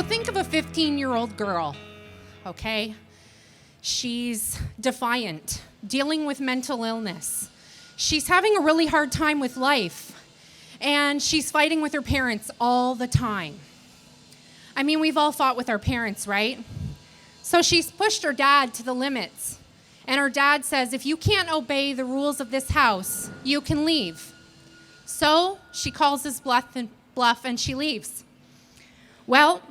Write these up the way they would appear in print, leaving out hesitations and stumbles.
think of a 15-year-old girl, okay? She's defiant, dealing with mental illness. She's having a really hard time with life, and she's fighting with her parents all the time. I mean, we've all fought with our parents, right? So she's pushed her dad to the limits, and her dad says, if you can't obey the rules of this house, you can leave. So she calls his bluff and she leaves. Well,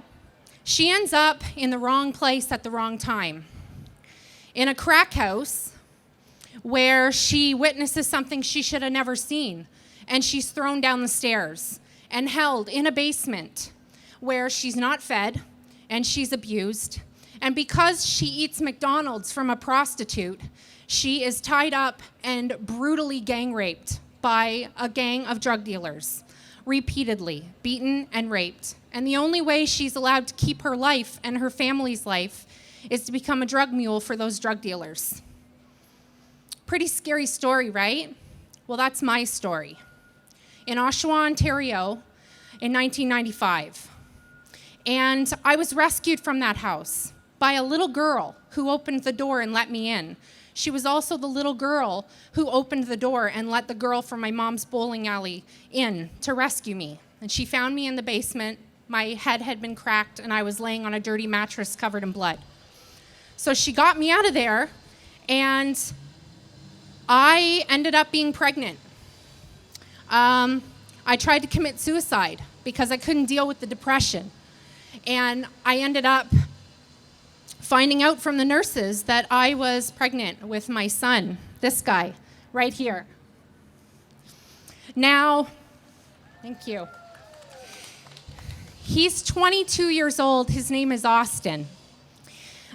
she ends up in the wrong place at the wrong time. In a crack house where she witnesses something she should have never seen, and she's thrown down the stairs and held in a basement where she's not fed and she's abused. And because she eats McDonald's from a prostitute, she is tied up and brutally gang raped by a gang of drug dealers, repeatedly beaten and raped. And the only way she's allowed to keep her life and her family's life is to become a drug mule for those drug dealers. Pretty scary story, right? Well, that's my story. In Oshawa, Ontario, in 1995. And I was rescued from that house by a little girl who opened the door and let me in. She was also the little girl who opened the door and let the girl from my mom's bowling alley in to rescue me. And she found me in the basement. My head had been cracked, and I was laying on a dirty mattress covered in blood. So she got me out of there, and I ended up being pregnant. I tried to commit suicide because I couldn't deal with the depression. And I ended up finding out from the nurses that I was pregnant with my son, this guy, right here. Now, thank you. He's 22 years old. His name is Austin.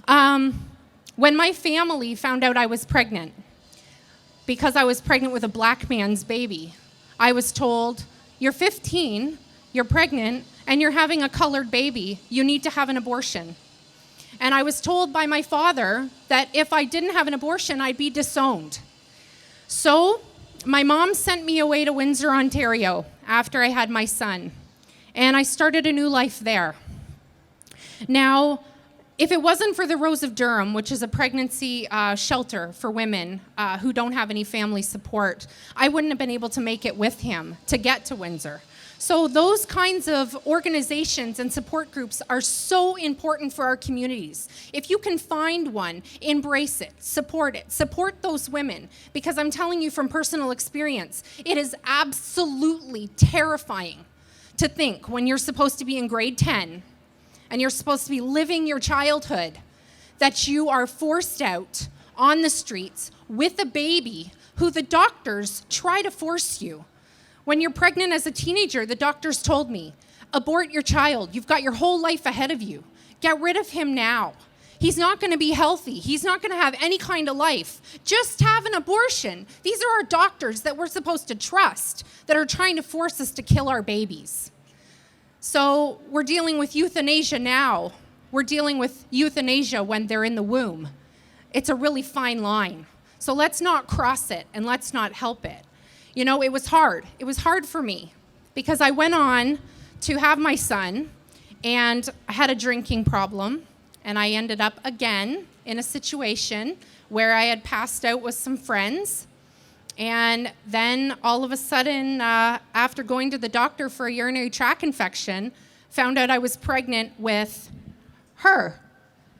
When my family found out I was pregnant, because I was pregnant with a black man's baby, I was told, you're 15, you're pregnant, and you're having a colored baby. You need to have an abortion. And I was told by my father that if I didn't have an abortion, I'd be disowned. So my mom sent me away to Windsor, Ontario, after I had my son. And I started a new life there. Now, if it wasn't for the Rose of Durham, which is a pregnancy shelter for women who don't have any family support, I wouldn't have been able to make it with him to get to Windsor. So those kinds of organizations and support groups are so important for our communities. If you can find one, embrace it, support those women. Because I'm telling you from personal experience, it is absolutely terrifying to think when you're supposed to be in grade 10 and you're supposed to be living your childhood that you are forced out on the streets with a baby who the doctors try to force you. When you're pregnant as a teenager, the doctors told me, abort your child. You've got your whole life ahead of you. Get rid of him now. He's not going to be healthy. He's not going to have any kind of life. Just have an abortion. These are our doctors that we're supposed to trust that are trying to force us to kill our babies. So we're dealing with euthanasia now. We're dealing with euthanasia when they're in the womb. It's a really fine line. So let's not cross it and let's not help it. You know, it was hard. It was hard for me because I went on to have my son and I had a drinking problem, and I ended up again in a situation where I had passed out with some friends. And then all of a sudden, after going to the doctor for a urinary tract infection, found out I was pregnant with her.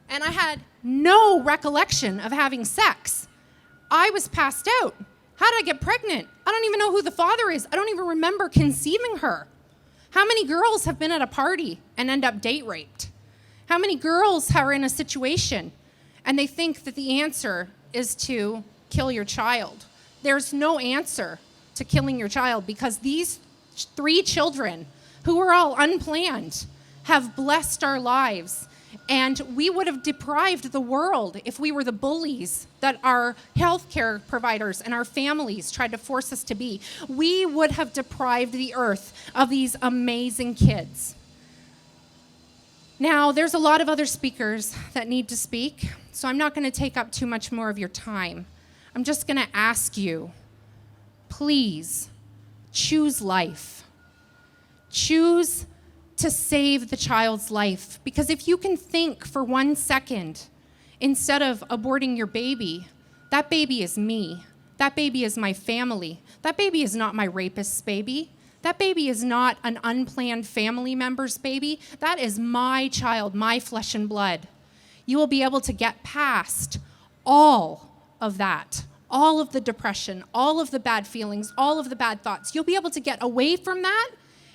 And I had no recollection of having sex. I was passed out. How did I get pregnant? I don't even know who the father is. I don't even remember conceiving her. How many girls have been at a party and end up date raped? How many girls are in a situation and they think that the answer is to kill your child? There's no answer to killing your child because these 3 children, who were all unplanned, have blessed our lives. And we would have deprived the world if we were the bullies that our healthcare providers and our families tried to force us to be. We would have deprived the earth of these amazing kids. Now, there's a lot of other speakers that need to speak, so I'm not going to take up too much more of your time. I'm just going to ask you, please choose life. Choose to save the child's life. Because if you can think for 1 second, instead of aborting your baby, that baby is me. That baby is my family. That baby is not my rapist's baby. That baby is not an unplanned family member's baby. That is my child, my flesh and blood. You will be able to get past all of that, all of the depression, all of the bad feelings, all of the bad thoughts. You'll be able to get away from that,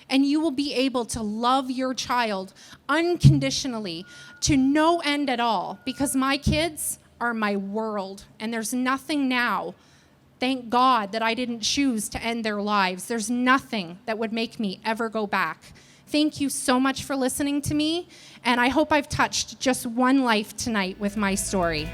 and you will be able to love your child unconditionally to no end at all, because my kids are my world, and there's nothing now, thank God, that I didn't choose to end their lives. There's nothing that would make me ever go back. Thank you so much for listening to me, and I hope I've touched just one life tonight with my story.